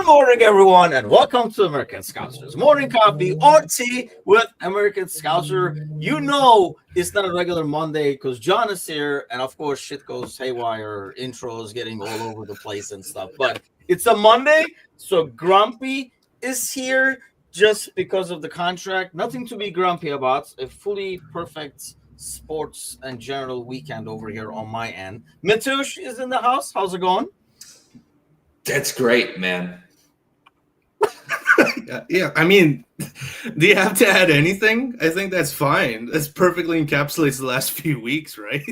morning, everyone, and welcome to American Scousers Morning Coffee or Tea with American Scouser. You know it's not a regular Monday because John is here, and of course, shit goes haywire, intros getting all over the place and stuff. But it's a Monday, so Grumpy is here just because of the contract. Nothing to be grumpy about. A fully perfect sports and general weekend over here on my end. Mitush is in the house. How's it going? That's great, man. Yeah, I mean, do you have to add anything? I think that's fine. That's perfectly encapsulates the last few weeks, right?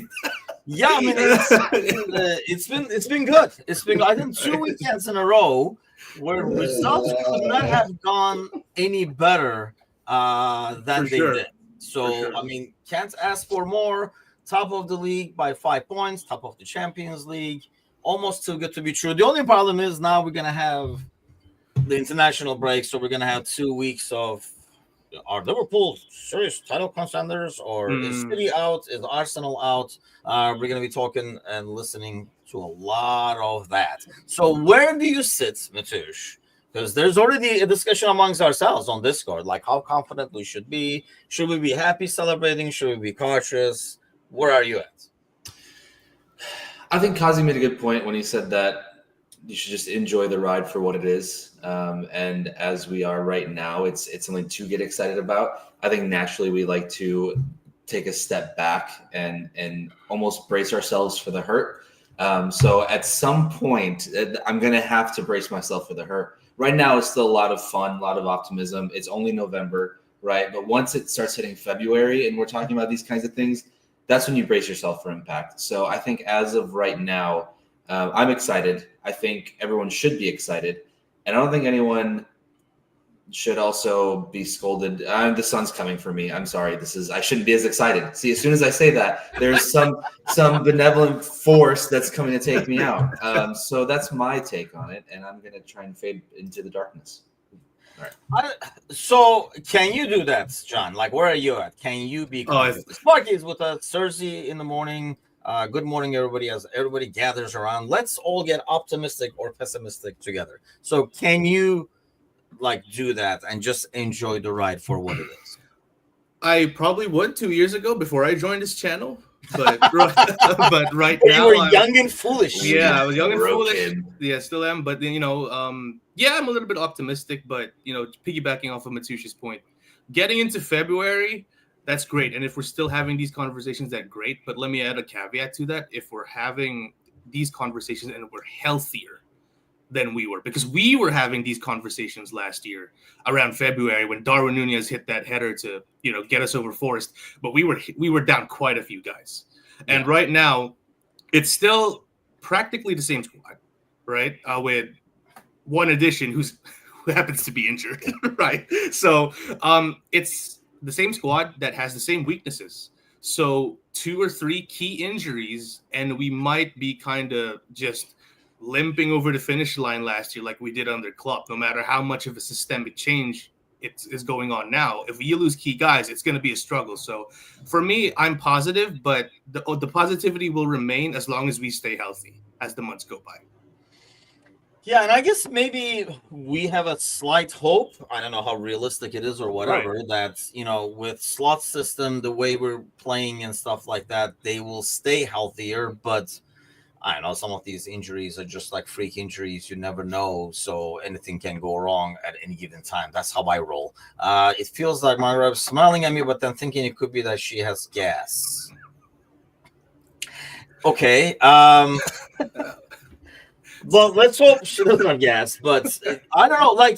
Yeah, I mean, it's been good. It's been, I think, 2 weekends in a row where results could not have gone any better than they did. So, I mean, can't ask for more. Top of the league by 5 points, top of the Champions League. Almost too good to be true. The only problem is now we're going to have the international break, so we're going to have 2 weeks of are Liverpool serious title contenders, or is City out? Is Arsenal out? We're going to be talking and listening to a lot of that. So where do you sit, Matush? Because there's already a discussion amongst ourselves on Discord, like how confident we should be. Should we be happy celebrating? Should we be cautious? Where are you at? I think Kazi made a good point when he said that you should just enjoy the ride for what it is. And as we are right now, it's something to get excited about. I think naturally we like to take a step back and almost brace ourselves for the hurt. So at some point, I'm going to have to brace myself for the hurt. Right now, it's still a lot of fun, a lot of optimism. It's only November, right? But once it starts hitting February and we're talking about these kinds of things, that's when you brace yourself for impact. So I think as of right now, I'm excited. I think everyone should be excited. And I don't think anyone should also be scolded. The sun's coming for me. I'm sorry. I shouldn't be as excited. See, as soon as I say that, there's some benevolent force that's coming to take me out. So that's my take on it. And I'm going to try and fade into the darkness. All right. So can you do that, John? Like, where are you at? Can you be Sparky is with us Thursday in the morning. Good morning, everybody. As everybody gathers around, let's all get optimistic or pessimistic together. So can you do that and just enjoy the ride for what it is? I probably would 2 years ago before I joined this channel. But right now, you were young and foolish. Yeah, I was young and foolish. Yeah, still am. But then, I'm a little bit optimistic. But piggybacking off of Matush's point, getting into February, that's great. And if we're still having these conversations, that's great. But let me add a caveat to that: if we're having these conversations and we're healthier than we were, because we were having these conversations last year around February when Darwin Nunez hit that header to get us over Forest, but we were down quite a few guys, and right now it's still practically the same squad, right? With one addition who happens to be injured, right? So it's the same squad that has the same weaknesses. So 2 or 3 key injuries, and we might be kind of just limping over the finish line last year like we did under Klopp, no matter how much of a systemic change is going on now. If you lose key guys, it's going to be a struggle. So for me, I'm positive, but the positivity will remain as long as we stay healthy as the months go by. Yeah, and I guess maybe we have a slight hope. I don't know how realistic it is or whatever, that, with slot system, the way we're playing and stuff like that, they will stay healthier, but I don't know, some of these injuries are just like freak injuries. You never know. So anything can go wrong at any given time. That's how I roll. It feels like my rep's smiling at me, but then thinking it could be that she has gas. Okay. Well, let's hope she doesn't have gas. But I don't know.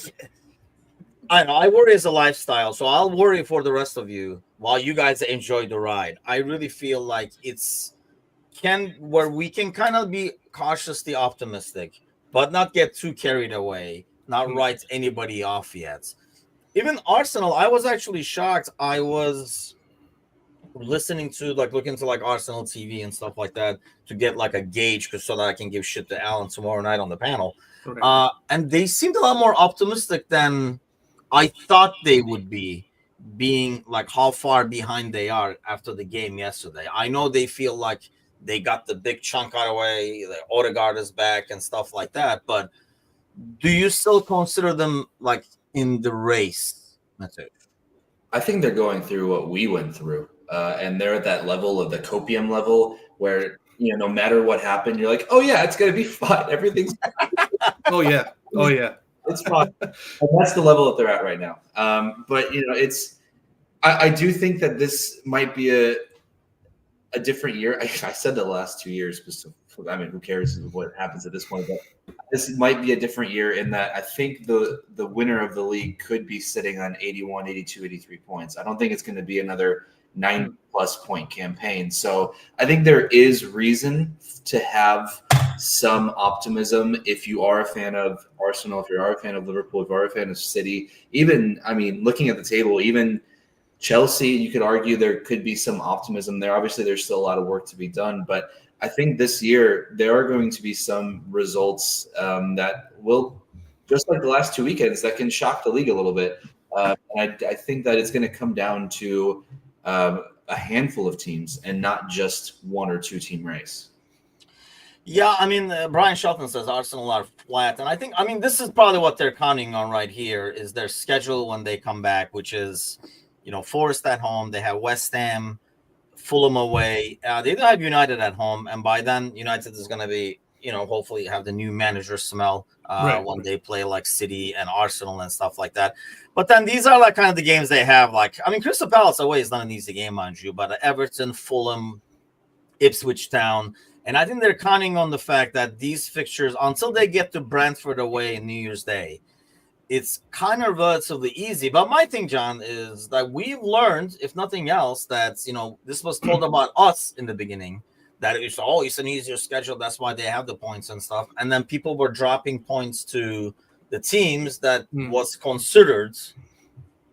I know I worry as a lifestyle. So I'll worry for the rest of you while you guys enjoy the ride. I really feel like where we can kind of be cautiously optimistic, but not get too carried away, not write anybody off yet. Even Arsenal, I was actually shocked. I was listening to looking to Arsenal TV and stuff like that to get a gauge so that I can give shit to Alan tomorrow night on the panel. Okay. And they seemed a lot more optimistic than I thought they would be, being how far behind they are after the game yesterday. I know they feel like they got the big chunk out of the way, the Odegaard is back and stuff like that, but do you still consider them like in the race? That's it. I think they're going through what we went through, and they're at that level of the copium level where no matter what happened, you're like, oh yeah, it's gonna be fine. Everything's Oh yeah, it's fine. And that's the level that they're at right now. But it's I do think that this might be a different year. I said the last 2 years, I mean, who cares what happens at this point? But this might be a different year in that I think the winner of the league could be sitting on 81, 82, 83 points. I don't think it's going to be another 9+ point campaign. So I think there is reason to have some optimism if you are a fan of Arsenal, if you are a fan of Liverpool, if you are a fan of City. Even, I mean, looking at the table, even Chelsea, you could argue there could be some optimism there. Obviously, there's still a lot of work to be done, but I think this year there are going to be some results that will, just like the last 2 weekends, that can shock the league a little bit. I think that it's going to come down to a handful of teams and not just 1 or 2 team race. Yeah, I mean, Brian Shelton says Arsenal are flat, and I think, this is probably what they're counting on right here is their schedule when they come back, which is, Forest at home. They have West Ham, Fulham away. They do have United at home, and by then United is going to be, hopefully have the new manager smell when they play like City and Arsenal and stuff like that. But then these are like kind of the games they have. Like, Crystal Palace away is not an easy game, mind you, but Everton, Fulham, Ipswich Town. And I think they're counting on the fact that these fixtures, until they get to Brentford away in New Year's Day, it's kind of relatively easy. But my thing, John, is that we've learned, if nothing else, that, this was told about us in the beginning, that it's an easier schedule. That's why they have the points and stuff. And then people were dropping points to the teams that was considered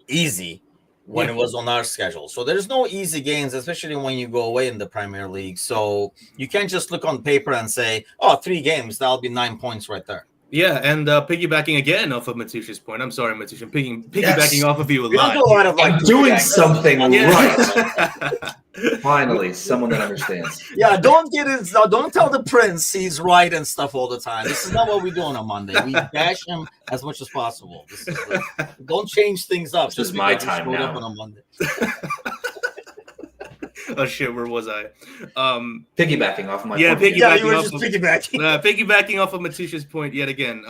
easy when it was on our schedule. So there's no easy games, especially when you go away in the Premier League. So you can't just look on paper and say, 3 games, that'll be 9 points right there. Yeah, and piggybacking again off of Mateusz's point. I'm sorry, Mateusz, I'm piggybacking off of you a lot. I'm doing something right. Finally, someone that understands. Yeah, don't tell the prince he's right and stuff all the time. This is not what we do on a Monday. We bash him as much as possible. Don't change things up. This is my time now. Up on a Monday. Oh shit, where was I? Piggybacking off of my point. Piggybacking off of Mateusz's point yet again.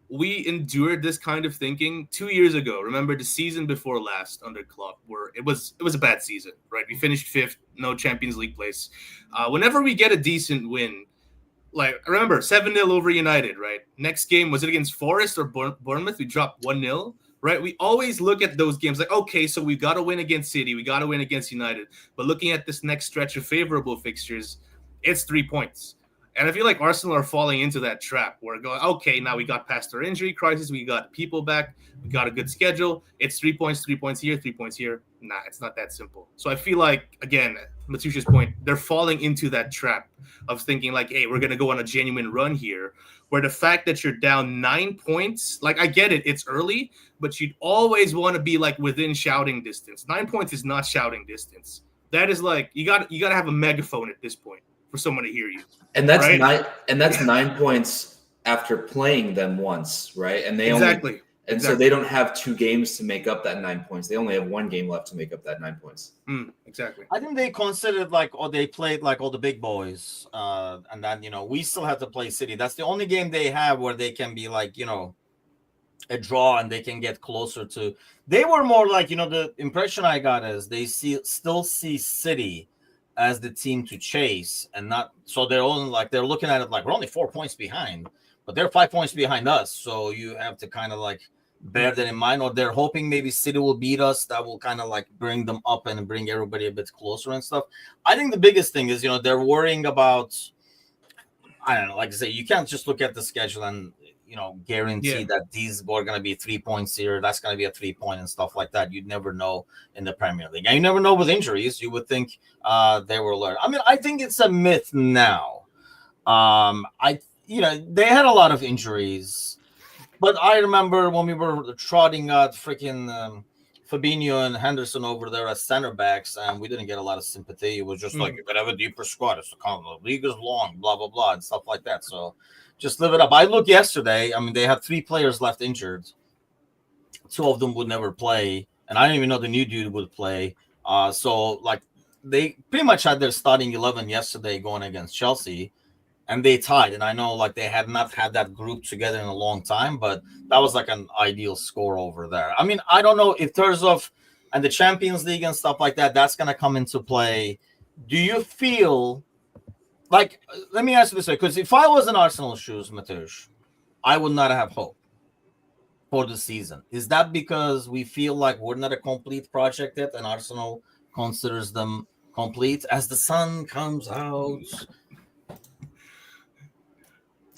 We endured this kind of thinking 2 years ago. Remember the season before last under Klopp, where it was a bad season, right? We finished 5th, no Champions League place. Whenever we get a decent win, like remember 7-0 over United, right? Next game, was it against Forest or Bournemouth? We dropped 1-0. Right, we always look at those games like, okay, so we got to win against City, we got to win against United. But looking at this next stretch of favorable fixtures, it's 3 points. And I feel like Arsenal are falling into that trap where going, okay, now we got past our injury crisis, we got people back, we got a good schedule. It's 3 points here, 3 points here. Nah, it's not that simple. So I feel like, again, Mateusz's point, they're falling into that trap of thinking like, hey, we're going to go on a genuine run here, where the fact that you're down 9 points, like I get it, it's early, but you'd always want to be like within shouting distance. 9 points is not shouting distance. That is like, you got to have a megaphone at this point for someone to hear you. And that's right? 9 points after playing them once, right? And they exactly. So they don't have 2 games to make up that 9 points. They only have 1 game left to make up that 9 points. Exactly. I think they considered they played like all the big boys. And then, we still have to play City. That's the only game they have where they can be like, a draw and they can get closer to. They were more like, the impression I got is they still see City as the team to chase and not. So they're looking at it like we're only 4 points behind, but they're 5 points behind us. So you have to kind of like bear that in mind, or they're hoping maybe City will beat us. That will kind of like bring them up and bring everybody a bit closer and stuff. I think the biggest thing is, they're worrying about, I don't know, like I say, you can't just look at the schedule and, guarantee that these are going to be 3 points here. That's going to be a 3 point and stuff like that. You'd never know in the Premier League. And you never know with injuries. You would think they were learned. I think it's a myth now. They had a lot of injuries. But I remember when we were trotting out freaking Fabinho and Henderson over there as center backs, and we didn't get a lot of sympathy. It was just like, you could have a deeper squad. It's the league is long, blah, blah, blah, and stuff like that. So just live it up. I looked yesterday. I mean, they have 3 players left injured. 2 of them would never play, and I didn't even know the new dude would play. So, like, they pretty much had their starting 11 yesterday going against Chelsea, and they tied. And I know, like, they had not had that group together in a long time, but that was like an ideal score over there. I mean, I don't know if terms of and the Champions League and stuff like that, that's going to come into play. Do you feel like, let me ask you this way, because if I was in Arsenal's shoes, Mateusz, I would not have hope for the season. Is that because we feel like we're not a complete project yet and Arsenal considers them complete? As the sun comes out,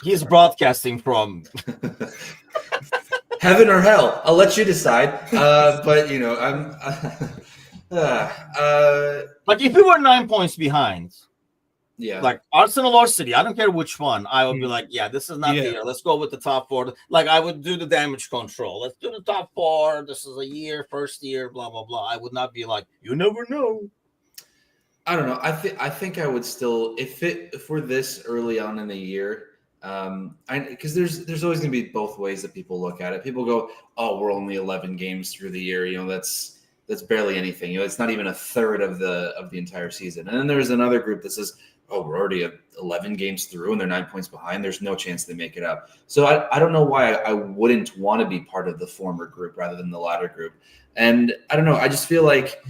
he's broadcasting from heaven or hell. I'll let you decide. But you know, like if we were 9 points behind, yeah, like Arsenal or City, I don't care which one, I would be like, yeah, this is not the year. Let's go with the top 4. Like I would do the damage control. Let's do the top 4. This is a year, first year, blah blah blah. I would not be like, you never know. I don't know. I think I would still, if we're this early on in the year, because there's always going to be both ways that people look at it. People go, oh, we're only 11 games through the year. You know, that's barely anything. You know, it's not even a third of the entire season. And then there's another group that says, oh, we're already 11 games through and they're 9 points behind. There's no chance they make it up. So I don't know why I wouldn't want to be part of the former group rather than the latter group. And I don't know. I just feel like,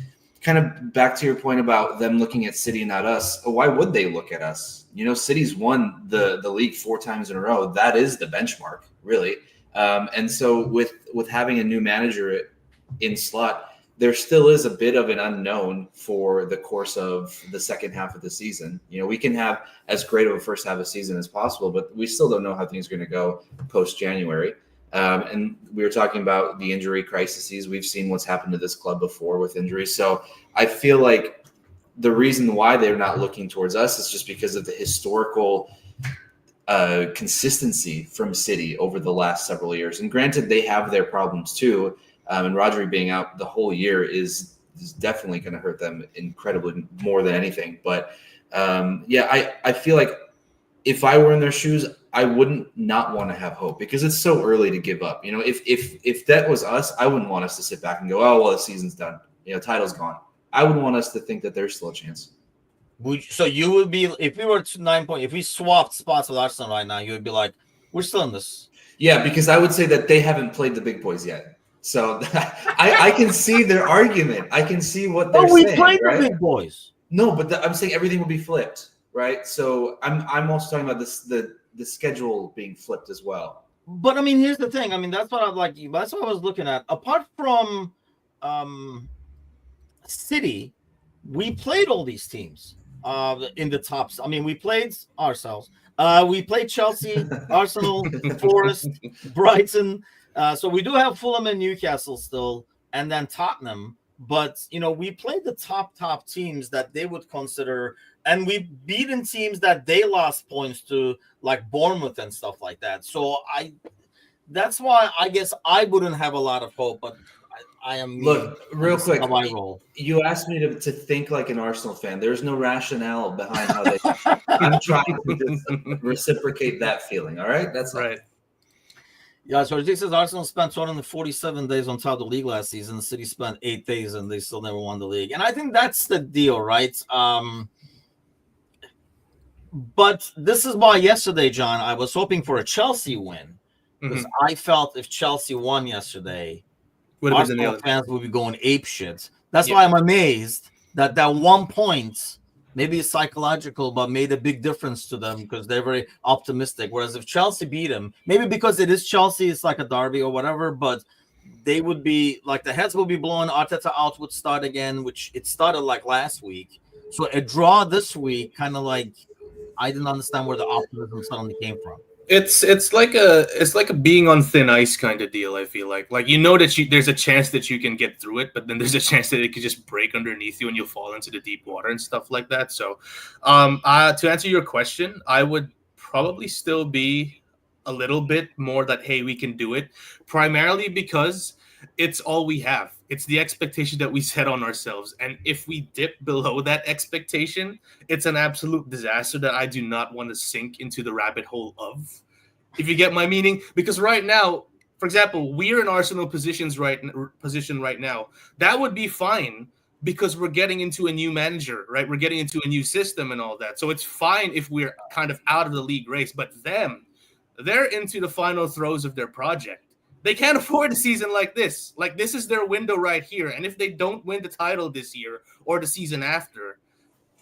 kind of back to your point about them looking at City, not us. Why would they look at us? You know, City's won the league 4 times in a row. That is the benchmark, really. And so with having a new manager in slot, there still is a bit of an unknown for the course of the second half of the season. You know, we can have as great of a first half of season as possible, but we still don't know how things are going to go post-January. And we were talking about the injury crises. We've seen what's happened to this club before with injuries. So I feel like the reason why they're not looking towards us is just because of the historical consistency from City over the last several years. And granted, they have their problems too. And Rodri being out the whole year is definitely going to hurt them incredibly more than anything. But I feel like if I were in their shoes, I wouldn't not want to have hope because it's so early to give up. You know, if that was us, I wouldn't want us to sit back and go, oh, well, the season's done. You know, title's gone. I would want us to think that there's still a chance. So you would be, if we were to 9 points, if we swapped spots with Arsenal right now, you would be like, we're still in this. Yeah, because I would say that they haven't played the big boys yet. So I can see their argument. I can see what they're saying. We played the big boys. No, but I'm saying everything will be flipped, right? So I'm also talking about the schedule being flipped as well. But I mean, here's the thing. I mean, that's what I was looking at. Apart from City, we played all these teams in the tops. I mean, we played ourselves. We played Chelsea, Arsenal, Forest, Brighton. So we do have Fulham and Newcastle still, and then Tottenham. But, you know, we played the top teams that they would consider, and we've beaten teams that they lost points to, like Bournemouth and stuff like that. So that's why I guess I wouldn't have a lot of hope, but I am. Look, real quick, how I roll. You asked me to think like an Arsenal fan. There's no rationale behind how they. I'm trying to just reciprocate that feeling. All right, that's right. Yeah, so it says Arsenal spent 247 days on top of the league last season. The City spent 8 days, and they still never won the league. And I think that's the deal, right? But this is why yesterday, John, I was hoping for a Chelsea win because I felt if Chelsea won yesterday, Arsenal fans would be going apeshit. That's why I'm amazed that 1 point, maybe it's psychological, but made a big difference to them because they're very optimistic. Whereas if Chelsea beat them, maybe because it is Chelsea, it's like a derby or whatever, but they would be like the heads will be blown. Arteta out would start again, which it started like last week. So a draw this week, kind of like I didn't understand where the optimism suddenly came from. It's like a being on thin ice kind of deal. I feel like you know that there's a chance that you can get through it, but then there's a chance that it could just break underneath you and you'll fall into the deep water and stuff like that. So, to answer your question, I would probably still be a little bit more that hey, we can do it. Primarily because it's all we have. It's the expectation that we set on ourselves. And if we dip below that expectation, it's an absolute disaster that I do not want to sink into the rabbit hole of. If you get my meaning, because right now, for example, we're in Arsenal position right now. That would be fine because we're getting into a new manager, right? We're getting into a new system and all that. So it's fine if we're kind of out of the league race. But they're into the final throes of their project. They can't afford a season like this. Like, this is their window right here. And if they don't win the title this year or the season after,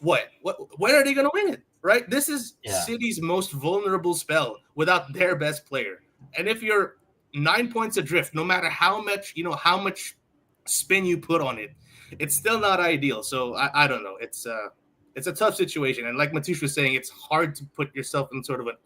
when are they going to win it, right? This is City's most vulnerable spell without their best player. And if you're 9 points adrift, no matter how much spin you put on it, it's still not ideal. So I don't know. It's a tough situation. And like Matoush was saying, it's hard to put yourself in sort of an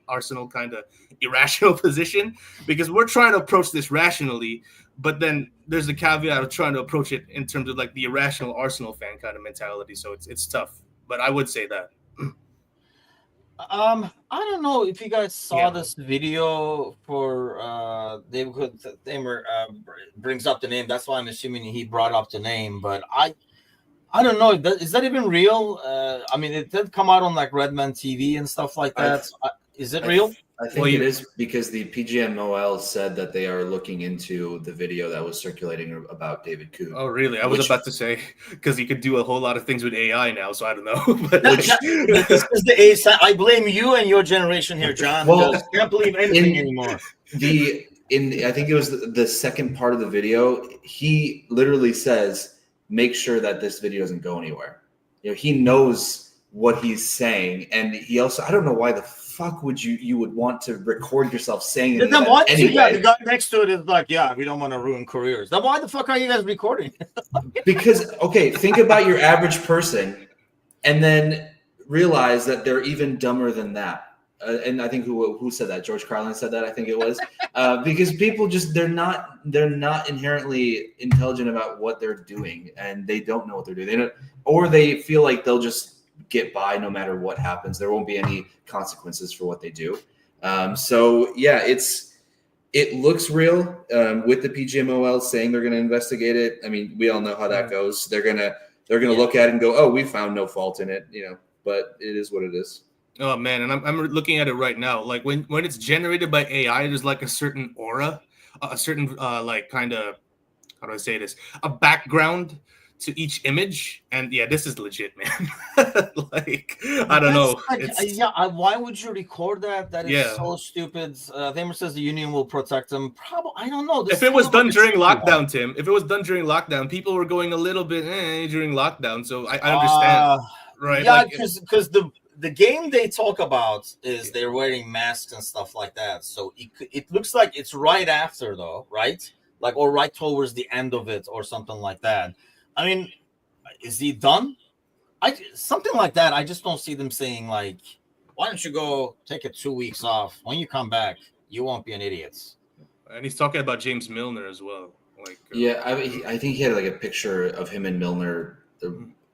Arsenal kind of irrational position because we're trying to approach this rationally, but then there's the caveat of trying to approach it in terms of like the irrational Arsenal fan kind of mentality. So it's tough, but I would say that. I don't know if you guys saw this video for David Tamer brings up the name. That's why I'm assuming he brought up the name, but I don't know. Is that even real? I mean, it did come out on like Redman TV and stuff like that. Is it real? I think it is because the PGMOL said that they are looking into the video that was circulating about David Coote. Oh, really? I was about to say because you could do a whole lot of things with AI now, so I don't know. This is the AI. I blame you and your generation here, John. Well, I can't believe anything anymore. I think it was the second part of the video. He literally says, make sure that this video doesn't go anywhere. He knows what he's saying, and he also, I don't know why the fuck would you would want to record yourself saying it. Then why the guy next to it is like, we don't want to ruin careers. Then why the fuck are you guys recording? Because think about your average person, and then realize that they're even dumber than that. And I think who said that? George Carlin said that. I think it was because people they're not inherently intelligent about what they're doing, and they don't know what they're doing. Or they feel like they'll just get by no matter what happens. There won't be any consequences for what they do. It looks real with the PGMOL saying they're going to investigate it. I mean, we all know how that goes. They're gonna look at it and go, "Oh, we found no fault in it," But it is what it is. Oh man, and I'm looking at it right now. Like when it's generated by AI, there's like a certain aura, a certain like kind of, how do I say this? A background to each image, and this is legit, man. Like I don't know. Why would you record that? That is so stupid. Thamer says the union will protect them. Probably, I don't know. If it was done during lockdown, Tim. If it was done during lockdown, people were going a little bit during lockdown. So I understand, right? Yeah, because the game they talk about is they're wearing masks and stuff like that. So it looks like it's right after, though, right? Like, or right towards the end of it or something like that. I mean, is he done? Something like that. I just don't see them saying, like, why don't you go take 2 weeks off? When you come back, you won't be an idiot. And he's talking about James Milner as well. Like, I think he had like a picture of him and Milner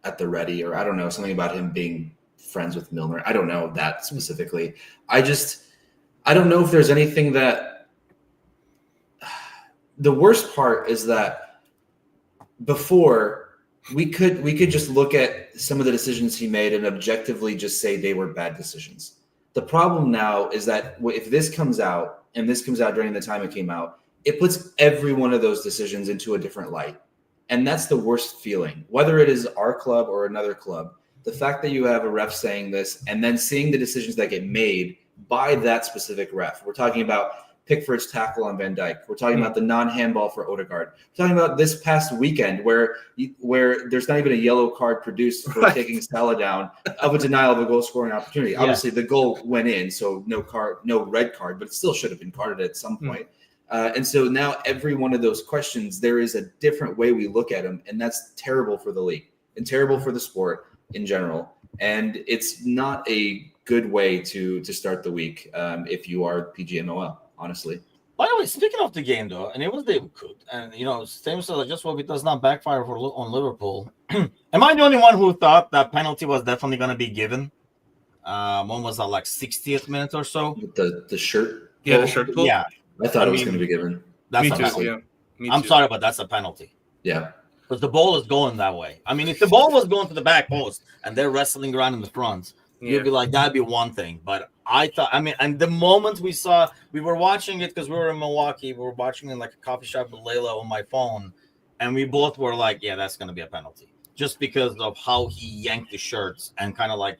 at the ready, or I don't know, something about him being friends with Milner. I don't know that specifically. I don't know if there's anything that the worst part is that before we could just look at some of the decisions he made and objectively just say they were bad decisions. The problem now is that if this comes out, and this comes out during the time it came out, it puts every one of those decisions into a different light. And that's the worst feeling, whether it is our club or another club. The fact that you have a ref saying this and then seeing the decisions that get made by that specific ref. We're talking about Pickford's tackle on Van Dijk. We're talking about the non-handball for Odegaard. We're talking about this past weekend where there's not even a yellow card produced for taking Salah down of a denial of a goal scoring opportunity. Obviously, the goal went in, so no red card, but it still should have been carded at some point. And so now every one of those questions, there is a different way we look at them, and that's terrible for the league and terrible for the sport in general. And it's not a good way to start the week if you are PGMOL. Honestly. By the way, speaking of the game, though, and it was David Coote, and Stam said, I just hope it does not backfire on Liverpool. Am I the only one who thought that penalty was definitely going to be given? When was that, like 60th minute or so? With the shirt? Yeah, the shirt pull? Yeah. I thought it was going to be given. Me too, I'm sorry, but that's a penalty. Yeah. Because the ball is going that way. I mean, if the ball was going to the back post and they're wrestling around in the front, you'd be like, that'd be one thing. But I thought, I mean, and the moment we were watching it because we were in Milwaukee, we were watching in like a coffee shop with Layla on my phone, and we both were like, yeah, that's going to be a penalty. Just because of how he yanked the shirts and kind of like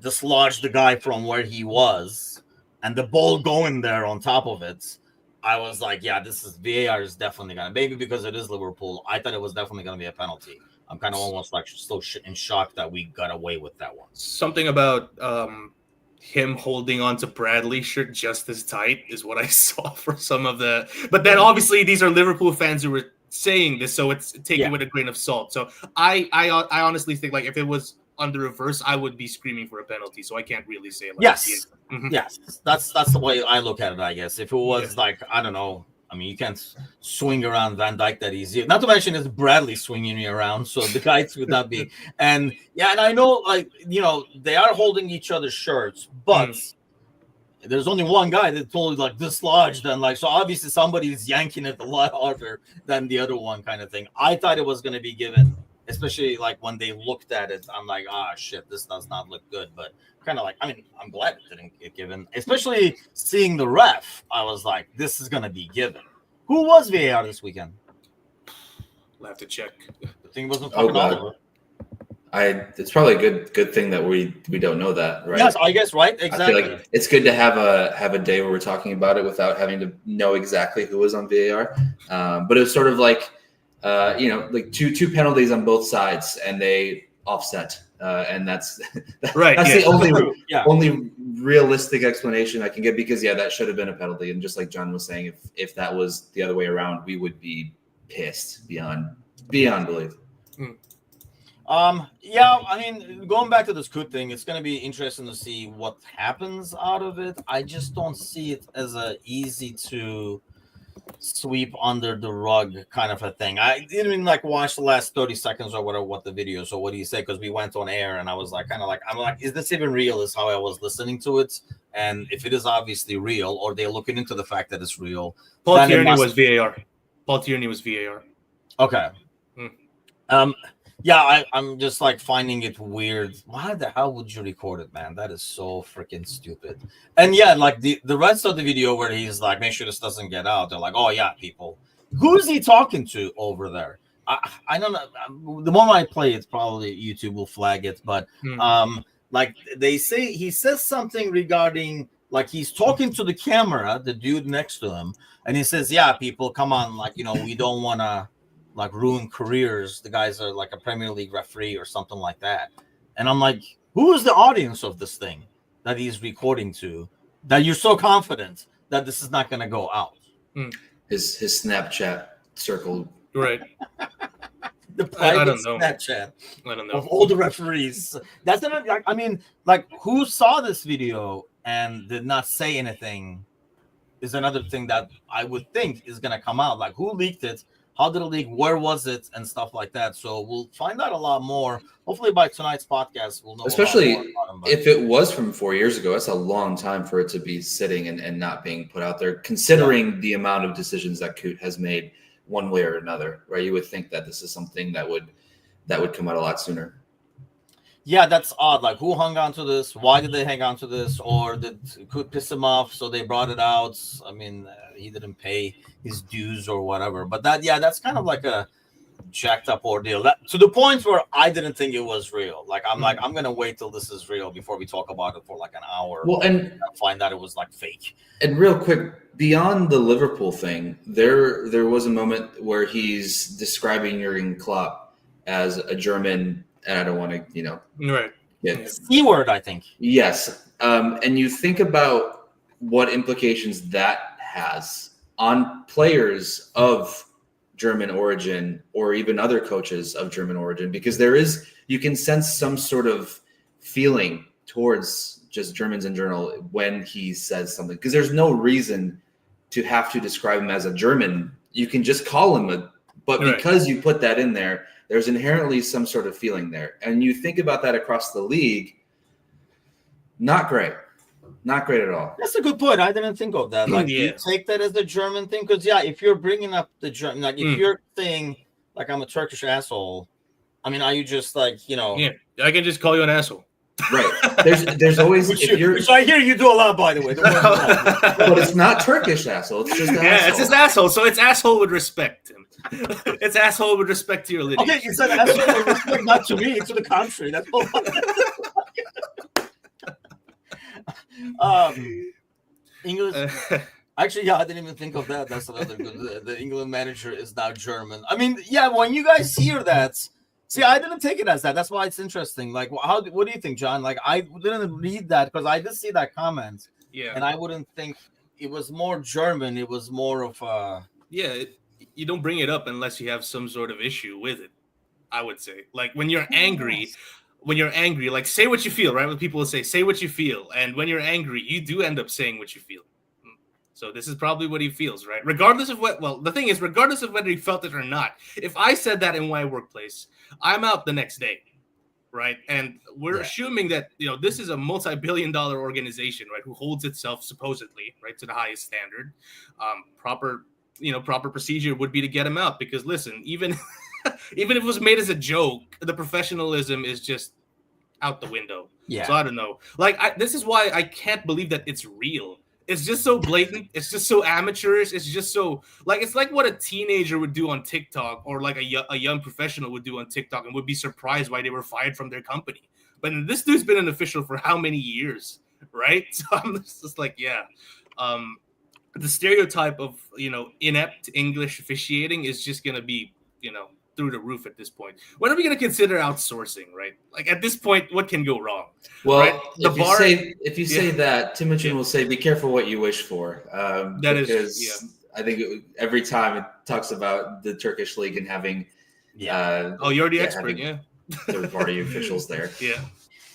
dislodged the guy from where he was and the ball going there on top of it. I was like, yeah, VAR is definitely going to, maybe because it is Liverpool. I thought it was definitely going to be a penalty. I'm kind of almost like still in shock that we got away with that one. Something about him holding on to Bradley's shirt just as tight is what I saw for some of the. But then obviously these are Liverpool fans who were saying this, so it's taken with a grain of salt. So I honestly think like if it was on the reverse, I would be screaming for a penalty. So I can't really say like yes, that's the way I look at it. I guess if it was like I don't know. I mean, you can't swing around Van Dijk that easy. Not to mention it's Bradley swinging you around, so the guys would not be. And I know, like they are holding each other's shirts, but there's only one guy that's totally like dislodged, and like so obviously somebody's yanking it a lot harder than the other one, kind of thing. I thought it was going to be given, especially like when they looked at it. I'm like, shit, this does not look good, but. Kind of like, I mean, I'm glad it didn't get given, especially seeing the ref. I was like, this is going to be given. Who was VAR this weekend? I'll have to check. The thing wasn't fucking Oliver. It's probably a good thing that we don't know that, right? Yes, I guess, right? Exactly. I feel like it's good to have a day where we're talking about it without having to know exactly who was on VAR. But it was sort of like, like two penalties on both sides, and they offset. And that's right. That's the only realistic explanation I can get because that should have been a penalty. And just like John was saying, if that was the other way around, we would be pissed beyond belief. I mean, going back to this Coote thing, it's going to be interesting to see what happens out of it. I just don't see it as a easy to sweep under the rug kind of a thing. I didn't even like watch the last 30 seconds or whatever what the video. So what do you say? Because we went on air and I was like I'm like, is this even real? Is how I was listening to it. And if it is obviously real, or they're looking into the fact that it's real. Paul Tierney was VAR. Paul Tierney was VAR. Okay. I'm just like finding it weird. Why the hell would you record it, man? That is so freaking stupid. And like the rest of the video where he's like, make sure this doesn't get out. They're like, oh yeah, people. Who is he talking to over there? I don't know. The moment I play it, probably YouTube will flag it. But like they say, he says something regarding like he's talking to the camera, the dude next to him, and he says, yeah, people, come on, like we don't want to. Like ruin careers. The guys are like a Premier League referee or something like that. And I'm like, who is the audience of this thing that he's recording to that you're so confident that this is not going to go out? His Snapchat circle. Right. The private Snapchat of all the referees. That's not like, I mean, like who saw this video and did not say anything is another thing that I would think is going to come out. Like who leaked it? How did it leak? Where was it? And stuff like that. So we'll find out a lot more. Hopefully by tonight's podcast, we'll know. Especially if it was from 4 years ago, that's a long time for it to be sitting and not being put out there, considering the amount of decisions that Coote has made one way or another, right? You would think that this is something that would come out a lot sooner. Yeah, that's odd. Like, who hung on to this? Why did they hang on to this? Or did Coote piss him off, so they brought it out? I mean, he didn't pay his dues or whatever. But that's kind of like a jacked up ordeal. To the point where I didn't think it was real. Like, I'm going to wait till this is real before we talk about it for like an hour. Well, and find out it was like fake. And real quick, beyond the Liverpool thing, there was a moment where he's describing Jurgen Klopp as a German. And I don't want to, right. C word, I think. Yes. And you think about what implications that has on players of German origin or even other coaches of German origin, because you can sense some sort of feeling towards just Germans in general when he says something, because there's no reason to have to describe him as a German. You can just call him but because you put that in there, there's inherently some sort of feeling there. And you think about that across the league, not great. Not great at all. That's a good point. I didn't think of that. Like, do you take that as the German thing? Because if you're bringing up the German, like if you're saying like I'm a Turkish asshole, I mean, are you just like Yeah, I can just call you an asshole. Right. There's always which I hear you do a lot, by the way. But it's not Turkish asshole. It's just asshole. It's just asshole. So it's asshole with respect, Tim. It's asshole with respect to your lineage. Okay, you said asshole with respect, not to me, to the country. That's all. English. Actually, I didn't even think of that. That's another good. The England manager is now German. I mean, when you guys hear that. See, I didn't take it as that. That's why it's interesting. Like, what do you think, John? Like, I didn't read that because I did see that comment. Yeah. And I wouldn't think it was more German. It was more of a... Yeah, you don't bring it up unless you have some sort of issue with it, I would say. Like, when you're angry, like, say what you feel, right? What people will say what you feel. And when you're angry, you do end up saying what you feel. So this is probably what he feels, right? Regardless of the thing is, regardless of whether he felt it or not, if I said that in my workplace, I'm out the next day, right? And we're assuming that, this is a multi-billion-dollar organization, right, who holds itself supposedly, right, to the highest standard. Proper procedure would be to get him out because, listen, even if it was made as a joke, the professionalism is just out the window. Yeah. So I don't know. Like, this is why I can't believe that it's real. It's just so blatant. It's just so amateurish. It's just so it's like what a teenager would do on TikTok or like a young professional would do on TikTok and would be surprised why they were fired from their company. But this dude's been an official for how many years, right? So I'm just like, the stereotype of, inept English officiating is just going to be, through the roof at this point. When are we going to consider outsourcing, right? Like at this point, what can go wrong? Well, right? If you say that, Timothy will say, be careful what you wish for. I think every time it talks about the Turkish league and having... you're the expert, third-party officials there. Yeah.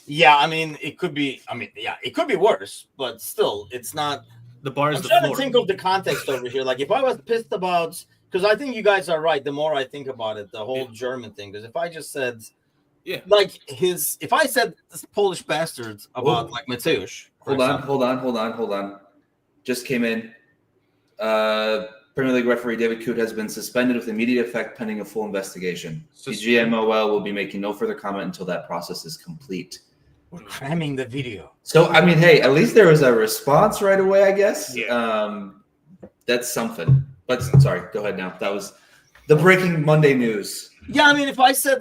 Yeah, I mean, it could be worse, but still, it's not... The bar is I'm the trying floor. to think of the context over here. Like, if I was pissed about... Because I think you guys are right. The more I think about it, the whole German thing. Because if I just said, if I said this Polish bastards about like Mateusz. Hold on. Just came in. Premier League referee David Coote has been suspended with immediate effect pending a full investigation. The GMOL will be making no further comment until that process is complete. We're cramming the video. So I mean, hey, at least there was a response right away, I guess. Yeah. That's something. But sorry, go ahead now. That was the breaking Monday news. Yeah, I mean, if I said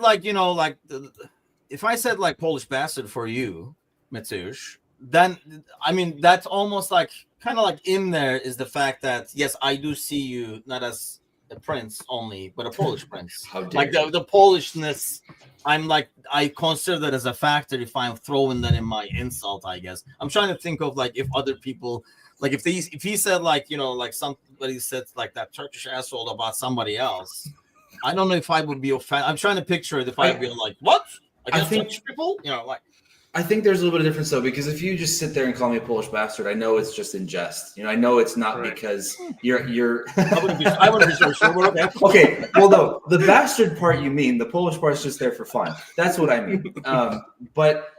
if I said Polish bastard for you, Mateusz, then I mean that's almost kind of in there is the fact that yes, I do see you not as a prince only, but a Polish prince. How dare the Polishness. I'm I consider that as a factor if I'm throwing that in my insult. I guess I'm trying to think of if other people. If he said somebody said that Turkish asshole about somebody else, I don't know if I would be offended. I'm trying to picture it if I'd be what? I think Turkish people, I think there's a little bit of difference though, because if you just sit there and call me a Polish bastard, I know it's just in jest. I know it's not because you're. I wouldn't be so sure. Okay, well no, the bastard part you mean, the Polish part is just there for fun. That's what I mean. But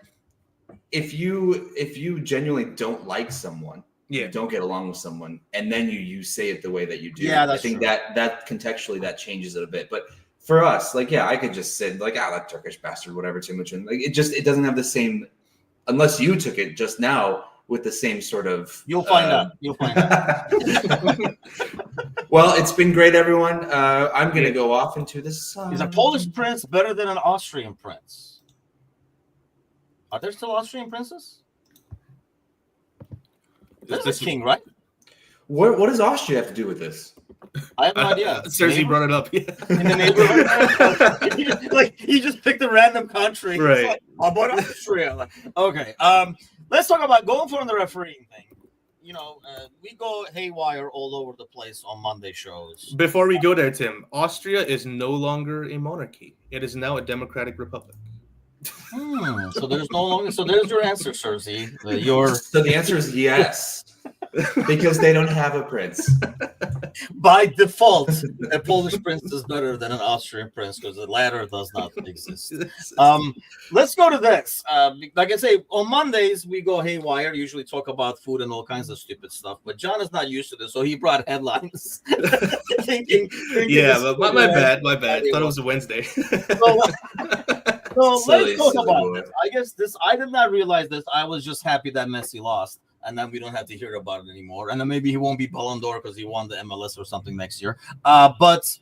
if you genuinely don't like someone. You don't get along with someone, and then you say it the way that you do. Yeah, I think that contextually that changes it a bit. But for us, I could just say that Turkish bastard, whatever, too much, and it doesn't have the same, unless you took it just now with the same sort of. You'll find out. Well, it's been great, everyone. I'm going to go off into this. Is a Polish prince better than an Austrian prince? Are there still Austrian princes? This is king, right? What does Austria have to do with this? I have no idea. Cersei brought it up. In the neighborhood. He just picked a random country. Right. How about Austria? Okay. Let's talk about going for the refereeing thing. We go haywire all over the place on Monday shows. Before we go there, Tim, Austria is no longer a monarchy. It is now a democratic republic. So there's no longer. So there's your answer, Cersei. So the answer is yes, because they don't have a prince. By default, a Polish prince is better than an Austrian prince because the latter does not exist. Let's go to this. Like I say, on Mondays we go haywire. Usually talk about food and all kinds of stupid stuff. But John is not used to this, so he brought headlines. thinking but my bad. Thought it was a Wednesday. So let's talk about it. I guess I did not realize this. I was just happy that Messi lost, and then we don't have to hear about it anymore. And then maybe he won't be Ballon d'Or because he won the MLS or something next year. But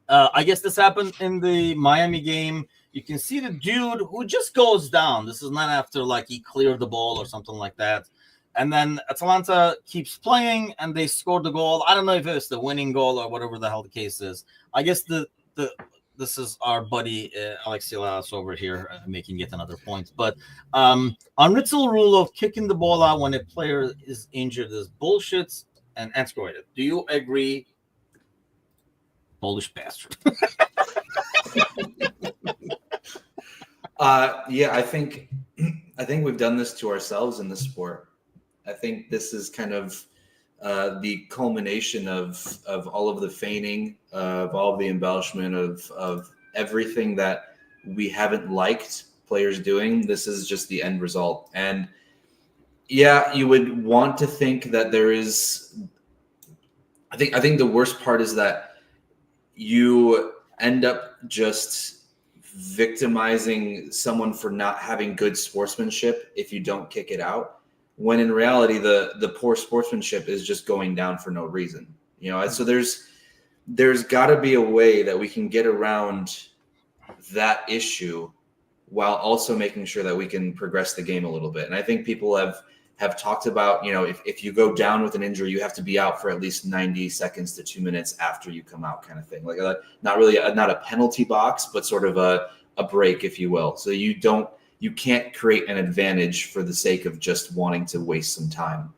I guess this happened in the Miami game. You can see the dude who just goes down. This is not after like he cleared the ball or something like that. And then Atalanta keeps playing, and they scored the goal. I don't know if it's the winning goal or whatever the hell the case is. I guess this is our buddy Alex Silas over here making yet another point. But unwritten rule of kicking the ball out when a player is injured is bullshit and antiquated. Do you agree, Polish bastard? Yeah, I think we've done this to ourselves in the sport. I think this is kind of the culmination of all of the feigning, of all of the embellishment, of everything that we haven't liked players doing. This is just the end result. And yeah, you would want to think that there is. I think the worst part is that you end up just victimizing someone for not having good sportsmanship if you don't kick it out. When in reality, the poor sportsmanship is just going down for no reason, So there's got to be a way that we can get around that issue while also making sure that we can progress the game a little bit. And I think people have talked about, if you go down with an injury, you have to be out for at least 90 seconds to 2 minutes after you come out, kind of thing. Like not a penalty box, but sort of a break, if you will. So you can't create an advantage for the sake of just wanting to waste some time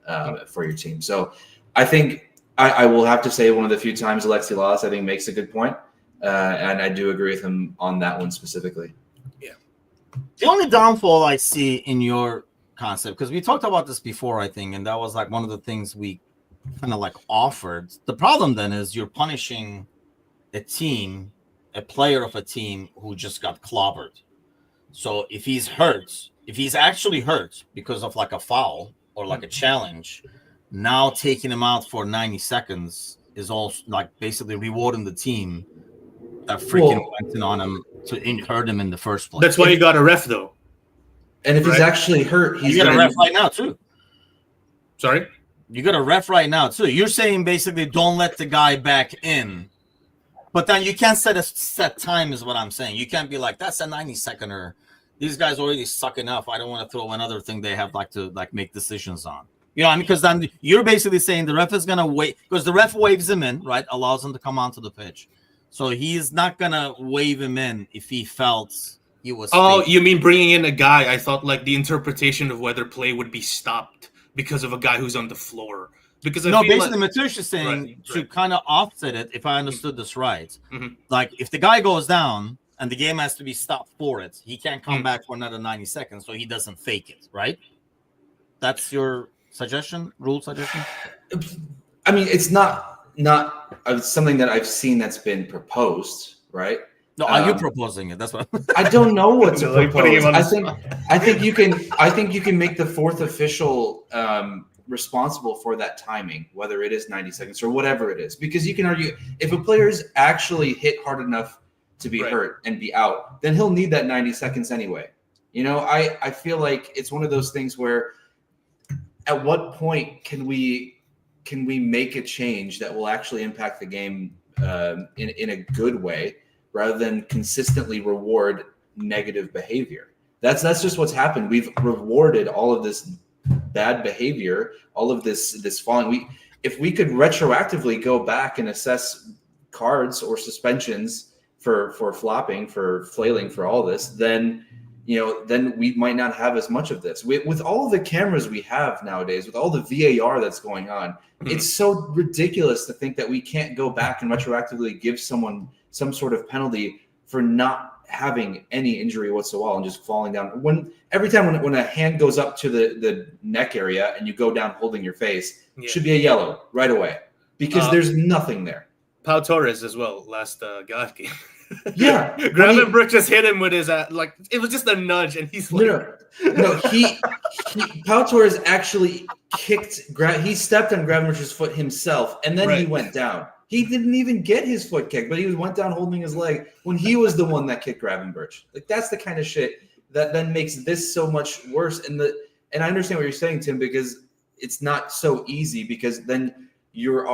for your team. So I think I will have to say one of the few times Alexi lost, I think makes a good point. And I do agree with him on that one specifically. Yeah. The only downfall I see in your concept, because we talked about this before, I think, and that was like one of the things we kind of like offered. The problem then is you're punishing a player of a team who just got clobbered. So if he's actually hurt because of like a foul or like a challenge, now taking him out for 90 seconds is all like basically rewarding the team that freaking went in on him to hurt him in the first place. That's why you got a ref, though. And if he's actually hurt, he's got a ref right now too. Sorry? You got a ref right now too. You're saying basically don't let the guy back in. But then you can't set a set time is what I'm saying. You can't be like, that's a 90-seconder. These guys already suck enough. I don't want to throw another thing they have to make decisions on. You know what I mean? Because then you're basically saying the ref is going to wait. Because the ref waves him in, right? Allows him to come onto the pitch. So he's not going to wave him in if he felt he was. Oh, fake. You mean bringing in a guy? I thought like the interpretation of whether play would be stopped because of a guy who's on the floor. Because basically, Matush is saying to kind of offset it, if I understood this right. Mm-hmm. Like, if the guy goes down and the game has to be stopped for it, he can't come back for another 90 seconds, so he doesn't fake it, right? That's your rule suggestion? I mean, it's not something that I've seen that's been proposed, right? No, are you proposing it? That's what I don't know what to propose. I think you can make the fourth official responsible for that timing, whether it is 90 seconds or whatever it is, because you can argue if a player is actually hit hard enough to be hurt and be out, then he'll need that 90 seconds anyway. I feel like it's one of those things where at what point can we make a change that will actually impact the game in a good way rather than consistently reward negative behavior? That's just what's happened. We've rewarded all of this bad behavior, all of this falling. If we could retroactively go back and assess cards or suspensions for flopping, for flailing, for all this, then we might not have as much of this. With all of the cameras we have nowadays, with all the VAR that's going on, it's so ridiculous to think that we can't go back and retroactively give someone some sort of penalty for not having any injury whatsoever and just falling down. Every time when a hand goes up to the neck area and you go down holding your face, it should be a yellow right away. because there's nothing there. Pau Torres as well last God game. Yeah, Gravenberch just hit him with his like it was just a nudge, and he's like, no. Pau Torres actually kicked. He stepped on Gravenberch's foot himself, and then he went down. He didn't even get his foot kicked, but he went down holding his leg when he was the one that kicked Gravenberch. Like that's the kind of shit that then makes this so much worse. And I understand what you're saying, Tim, because it's not so easy because then you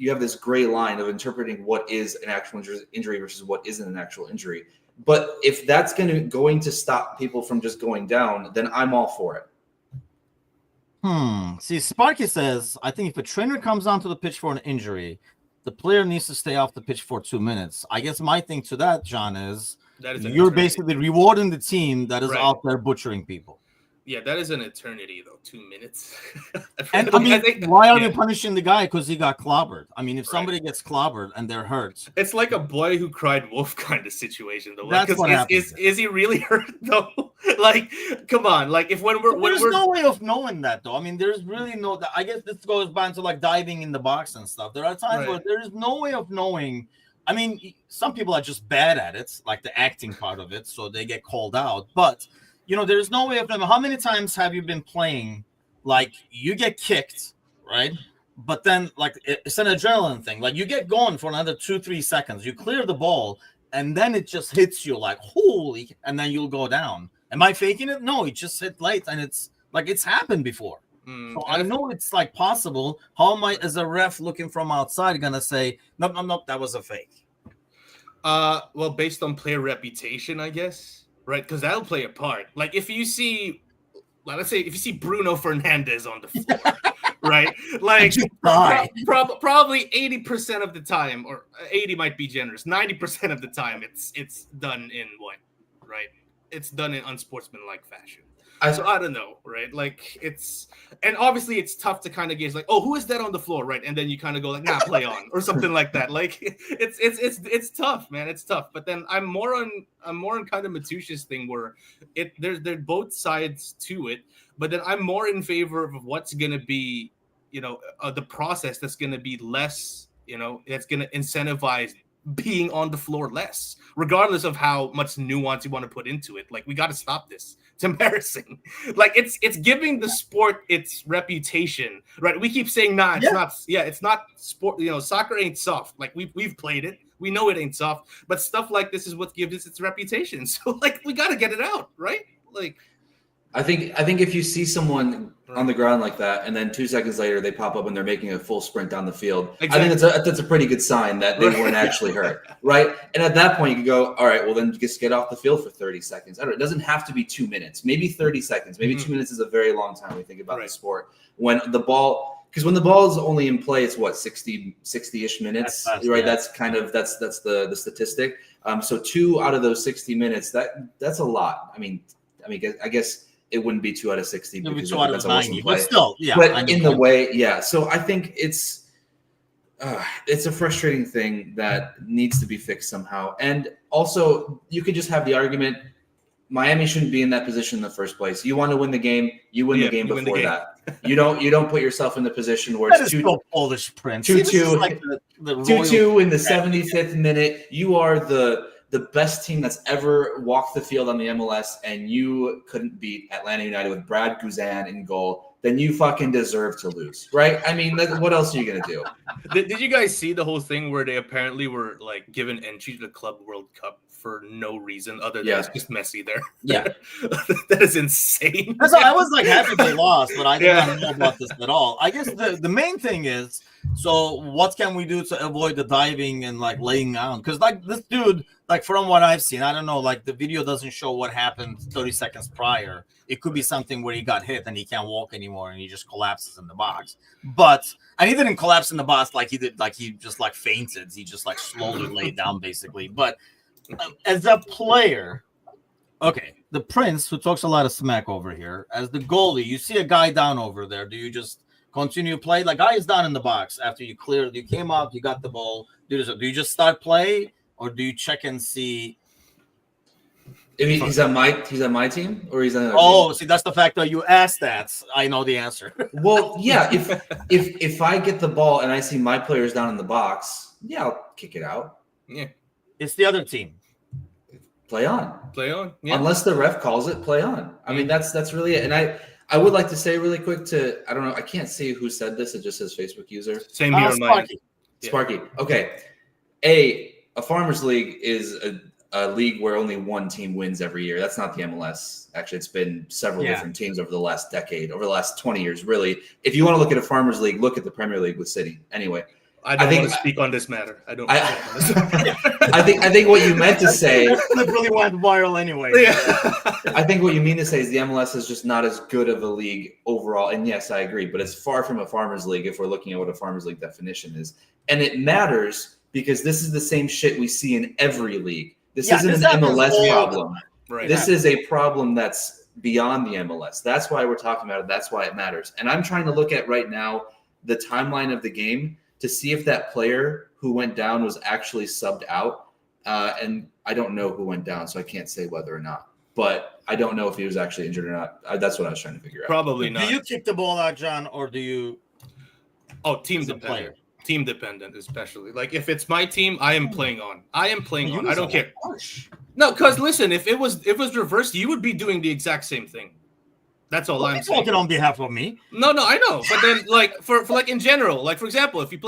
have this gray line of interpreting what is an actual injury versus what isn't an actual injury. But if that's going to stop people from just going down, then I'm all for it. See, Sparky says, I think if a trainer comes onto the pitch for an injury, the player needs to stay off the pitch for 2 minutes. I guess my thing to that, John, is you're basically rewarding the team that is out there butchering people. Yeah, that is an eternity, though. 2 minutes. And why are they punishing the guy? Because he got clobbered. I mean, if somebody gets clobbered and they're hurt. It's like a boy who cried wolf kind of situation, though. That's what happens. Is he really hurt, though? Like, come on. Like, if there's no way of knowing that, though. I mean, there's really no. I guess this goes back to like diving in the box and stuff. There are times where there is no way of knowing. I mean, some people are just bad at it, like the acting part of it, so they get called out. But there's no way of knowing. How many times have you been playing? Like you get kicked, right? But then, like it's an adrenaline thing. Like you get going for another 2-3 seconds, you clear the ball, and then it just hits you like holy, and then you'll go down. Am I faking it? No, it just hit late, and it's like it's happened before. So I know it's like possible. How am I, as a ref looking from outside, gonna say no, that was a fake? Well, based on player reputation, I guess, right? Because that'll play a part. Like if you see, let's say, if you see Bruno Fernandes on the floor, right? Like probably 80% of the time, or 80 might be generous. 90% of the time, it's done in what, right? It's done in unsportsmanlike fashion. So I don't know, right? Like and obviously it's tough to kind of gauge, like, oh, who is that on the floor, right? And then you kind of go like, nah, play on, or something like that. Like it's tough, man. It's tough. But then I'm more on kind of Matush's thing where there's both sides to it. But then I'm more in favor of what's gonna be, the process that's gonna be less, that's gonna incentivize being on the floor less, regardless of how much nuance you want to put into it. Like we got to stop this. It's embarrassing. Like it's giving the sport its reputation, right? We keep saying, it's not sport. Soccer ain't soft. Like we've played it. We know it ain't soft, but stuff like this is what gives it its reputation. So like we got to get it out, right? Like I think if you see someone on the ground like that, and then 2 seconds later they pop up and they're making a full sprint down the field, exactly. I think that's a pretty good sign that they weren't actually hurt, right? And at that point, you can go, all right, well then just get off the field for 30 seconds. I don't know, it doesn't have to be 2 minutes, maybe 30 seconds, maybe 2 minutes is a very long time when we think about the sport. When the ball is only in play, it's what 60-ish minutes, right? Yeah. That's kind of that's the statistic. So 2 out of those 60 minutes, that's a lot. I mean, I guess. It wouldn't be 2 out of 60 because it depends on 90, but still, yeah. But in the way, yeah. So I think it's a frustrating thing that needs to be fixed somehow. And also, you could just have the argument: Miami shouldn't be in that position in the first place. You want to win the game, you win the game before that. You don't put yourself in the position where it's 2-2 Polish Prince 2-2 like the 2-2 in the 75th minute. You are the best team that's ever walked the field on the MLS, and you couldn't beat Atlanta United with Brad Guzan in goal, then you fucking deserve to lose, right? I mean, what else are you going to do? Did you guys see the whole thing where they apparently were like given entry to the Club World Cup for no reason other than it's just Messi there? Yeah. That is insane. I was like happy they lost, but I did not know about this at all. I guess the main thing is, so what can we do to avoid the diving and like laying down? Because like this dude, like from what I've seen, I don't know, like the video doesn't show what happened 30 seconds prior. It could be something where he got hit and he can't walk anymore and he just collapses in the box. And he didn't collapse in the box like he did, like he just like fainted. He just like slowly laid down basically. But as a player, okay, the Prince, who talks a lot of smack over here, as the goalie, you see a guy down over there. Do you just continue play? Like, guy is down in the box after you cleared, you came up, you got the ball. Do you just start play, or do you check and see? He's on my team, or he's on. Oh, see, that's the fact that you asked that. I know the answer. Well, yeah. If I get the ball and I see my players down in the box, yeah, I'll kick it out. Yeah, it's the other team. Play on. Yeah. Unless the ref calls it, play on. I mean, that's really it. And I would like to say really quick I don't know, I can't see who said this. It just says Facebook user. Same here, Sparky. Sparky. Okay. A Farmers League is a league where only one team wins every year. That's not the MLS. Actually, it's been several different teams over the last decade, over the last 20 years, really. If you want to look at a Farmers League, look at the Premier League with City. Anyway. I don't want to speak on this matter. I think what you meant to say. It really went viral anyway. Yeah. I think what you mean to say is the MLS is just not as good of a league overall. And yes, I agree, but it's far from a Farmers League if we're looking at what a Farmers League definition is. And it matters because this is the same shit we see in every league. This isn't an MLS problem. Right. This is a problem that's beyond the MLS. That's why we're talking about it. That's why it matters. And I'm trying to look at right now the timeline of the game to see if that player who went down was actually subbed out. And I don't know who went down, so I can't say whether or not. But I don't know if he was actually injured or not. That's what I was trying to figure out. Probably not. Do you kick the ball out, John, or do you? Oh, team dependent. Team dependent, especially. Like if it's my team, I am playing on. I don't care. Harsh. No, because listen, if it was reversed, you would be doing the exact same thing. That's all I'm saying. Talking on behalf of me. No, I know. But then, like for like in general, like for example, if you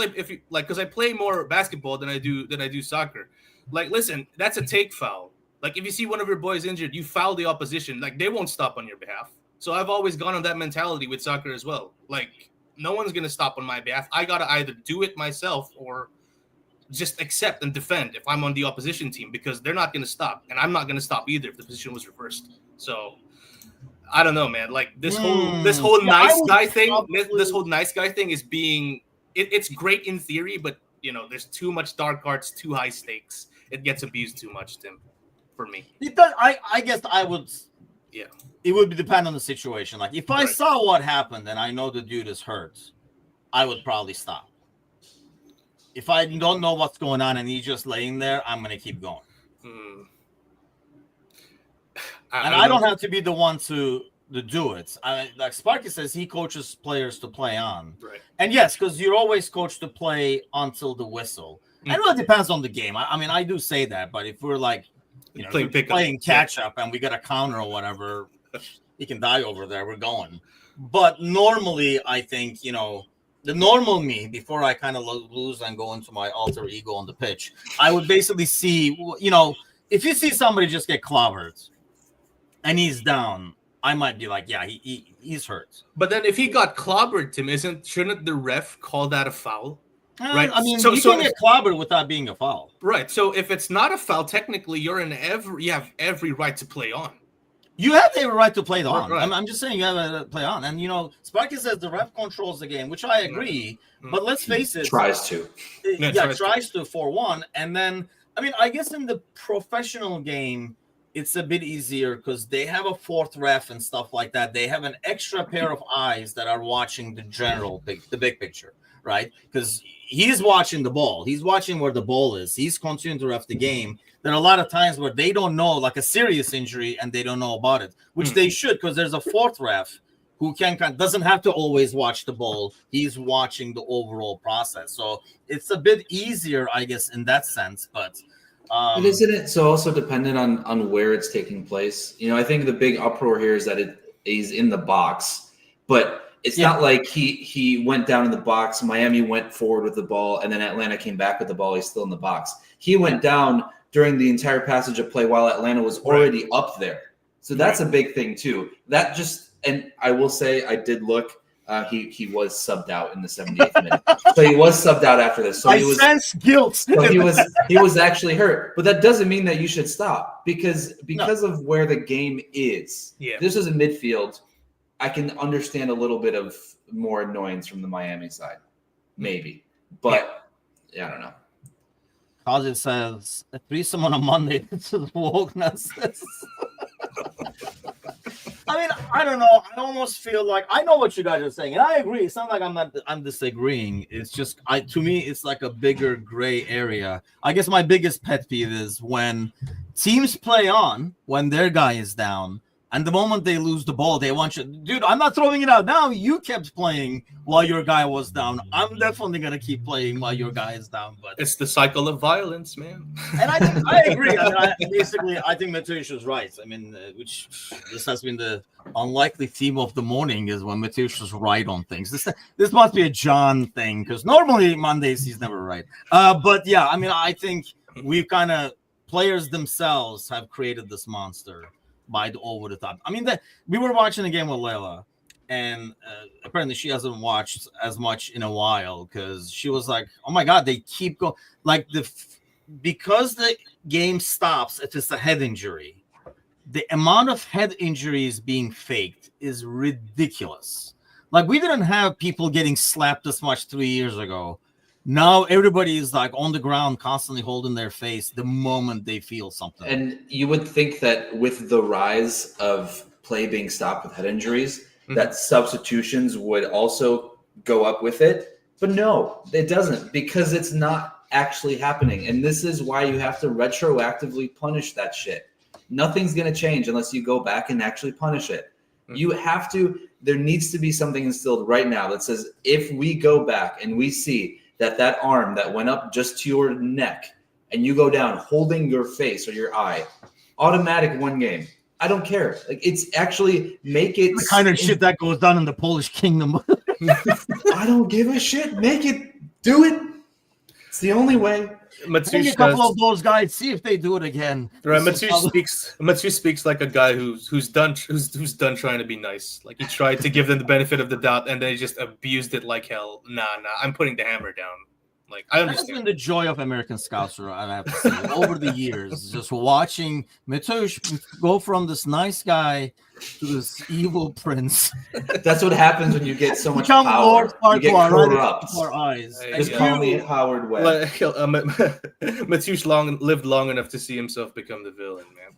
because I play more basketball than I do soccer. Like, listen, that's a take foul. Like if you see one of your boys injured, you foul the opposition. Like they won't stop on your behalf. So I've always gone on that mentality with soccer as well. Like no one's gonna stop on my behalf. I gotta either do it myself or just accept and defend if I'm on the opposition team because they're not gonna stop, and I'm not gonna stop either if the position was reversed. So. I don't know, man. Like this whole nice guy thing is being it's great in theory, but there's too much dark arts, too high stakes. It gets abused too much, Tim, for me. I guess I would. Yeah, it would depend on the situation. Like if I saw what happened and I know the dude is hurt, I would probably stop. If I don't know what's going on and he's just laying there, I'm gonna keep going. I don't have to be the one to do it. Like Sparky says, he coaches players to play on. Right. And yes, because you're always coached to play until the whistle. I know it depends on the game. I mean, I do say that, but if we're like, playing catch up and we got a counter or whatever, he can die over there. We're going. But normally, I think, the normal me, before I kind of lose and go into my alter ego on the pitch, I would basically see, if you see somebody just get clobbered, and he's down, I might be like, yeah, he's hurt. But then if he got clobbered, Tim, shouldn't the ref call that a foul? Right. I mean, you can get clobbered without being a foul. Right. So if it's not a foul, technically you have every right to play on. You have the right to play on. Right. I'm just saying you have to play on. And, Sparky says the ref controls the game, which I agree. But let's face it. Tries to. Tries to 4-1. And then, I mean, I guess in the professional game, it's a bit easier because they have a fourth ref and stuff like that. They have an extra pair of eyes that are watching the big picture, right? Because he's watching the ball. He's watching where the ball is. He's continuing to ref the game. There are a lot of times where they don't know, like a serious injury, and they don't know about it, which they should, because there's a fourth ref who doesn't have to always watch the ball. He's watching the overall process. So it's a bit easier, I guess, in that sense, but... But isn't it so also dependent on where it's taking place? I think the big uproar here is that he's in the box, but it's not like he went down in the box. Miami went forward with the ball, and then Atlanta came back with the ball. He's still in the box. He went down during the entire passage of play while Atlanta was already up there. So that's a big thing too. And I will say I did look. He was subbed out in the 78th minute, so he was subbed out after this. So I sense guilt. So he was actually hurt, but that doesn't mean that you should stop because of where the game is. Yeah, this is a midfield. I can understand a little bit of more annoyance from the Miami side, maybe, but I don't know. Cause it says a threesome on a Monday. This is wokeness. I mean, I don't know. I almost feel like I know what you guys are saying, and I agree. It's not like I'm disagreeing. It's just to me, it's like a bigger gray area. I guess my biggest pet peeve is when teams play on when their guy is down, and the moment they lose the ball, they want you, dude. I'm not throwing it out now. You kept playing while your guy was down. I'm definitely gonna keep playing while your guy is down. But it's the cycle of violence, man. And I agree. I think Mateusz was right. I mean, which this has been the unlikely theme of the morning is when Mateusz was right on things. This must be a John thing because normally Mondays he's never right. But yeah, I mean, I think we've kind of players themselves have created this monster by the over the top. I mean, we were watching a game with Layla, and apparently she hasn't watched as much in a while because she was like, "Oh my god, they keep going like because the game stops if it's a head injury. The amount of head injuries being faked is ridiculous. Like we didn't have people getting slapped this much 3 years ago. Now everybody is like on the ground, constantly holding their face the moment they feel something. And you would think that with the rise of play being stopped with head injuries, that substitutions would also go up with it. But no, it doesn't because it's not actually happening. And this is why you have to retroactively punish that shit. Nothing's going to change unless you go back and actually punish it. You have to, there needs to be something instilled right now that says if we go back and we see that arm that went up just to your neck and you go down holding your face or your eye, automatic 1 game. I don't care. Like it's actually make it the kind of shit that goes down in the Polish kingdom. I don't give a shit. Make it. Do it. It's the only way. Maybe a couple of those guys, see if they do it again. Right, Mateusz speaks like a guy who's done trying to be nice. Like he tried to give them the benefit of the doubt, and then he just abused it like hell. Nah, I'm putting the hammer down. Like I understand. That's been the joy of American Scouts, I have to say, over the years, just watching Mateusz go from this nice guy to this evil prince. That's what happens when you get so much power. You get corrupt. Our eyes. Just call me Howard Webb. Mateusz lived long enough to see himself become the villain, man.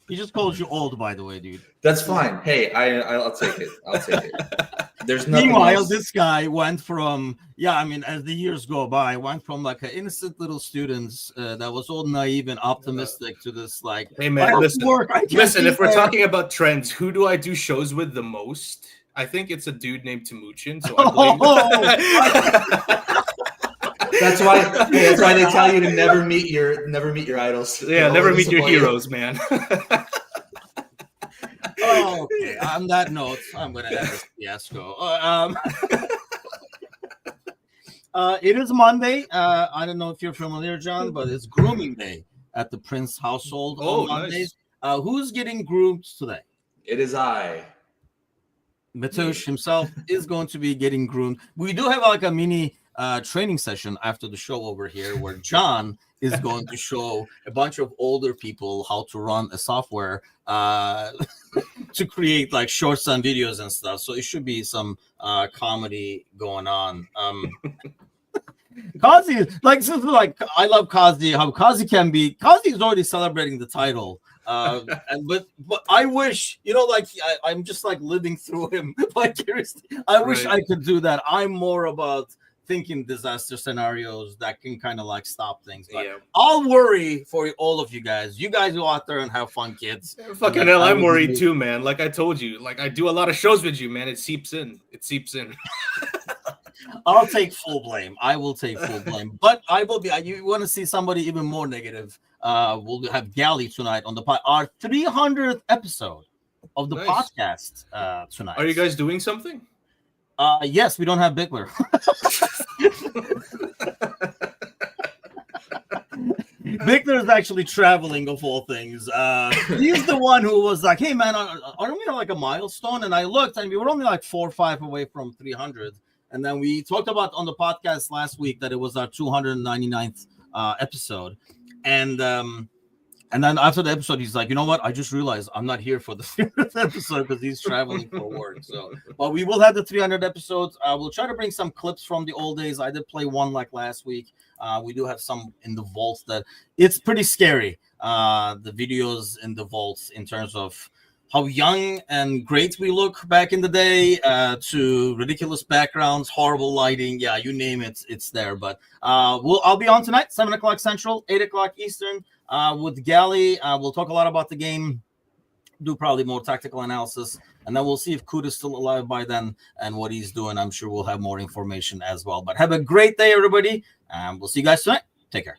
He just called you old, by the way, dude. That's fine. Hey, I'll take it. I'll take it. There's nothing Meanwhile, else. this guy went from, as the years go by, went from like an innocent little student that was all naive and optimistic to this like, hey man, listen, if we're talking about trends, who do I do shows with the most? I think it's a dude named Timuchin. So That's why they tell you to never meet your idols. Yeah, never meet your heroes, man. Okay. On that note, I'm going to end this fiasco. It is Monday. I don't know if you're familiar, John, but it's grooming day at the Prince household on Mondays. Nice. Who's getting groomed today? It is I. Mateusz himself is going to be getting groomed. We do have like a mini training session after the show over here where John is going to show a bunch of older people how to run a software to create like shorts and videos and stuff. So it should be some comedy going on. Kazi, I love Kazi. How Kazi can be. Kazi is already celebrating the title. But I wish, I'm just like living through him vicariously. I wish I could do that. I'm more about thinking disaster scenarios that can kind of like stop things. But I'll worry for all of you guys. You guys go out there and have fun, kids. Fucking hell, I'm worried too, man. Like I told you, like I do a lot of shows with you, man. It seeps in. I'll take full blame. I will take full blame. But I will be. You want to see somebody even more negative? We'll have Gally tonight on the our 300th episode of the podcast tonight. Are you guys doing something? Yes, we don't have Bickler. Bickler is actually traveling, of all things. He's the one who was like, "Hey, man, aren't we like a milestone?" And I looked, and we were only like 4 or 5 away from 300. And then we talked about on the podcast last week that it was our 299th episode. And And then after the episode, he's like, you know what? I just realized I'm not here for the 300th episode because he's traveling for work. So, but we will have the 300 episodes. We'll try to bring some clips from the old days. I did play one like last week. We do have some in the vaults that it's pretty scary. The videos in the vaults in terms of how young and great we look back in the day, to ridiculous backgrounds, horrible lighting. Yeah, you name it, it's there. But I'll be on tonight, 7 o'clock Central, 8 o'clock Eastern, with Gally. We'll talk a lot about the game, do probably more tactical analysis, and then we'll see if Coote is still alive by then and what he's doing. I'm sure we'll have more information as well. But have a great day, everybody. We'll see you guys tonight. Take care.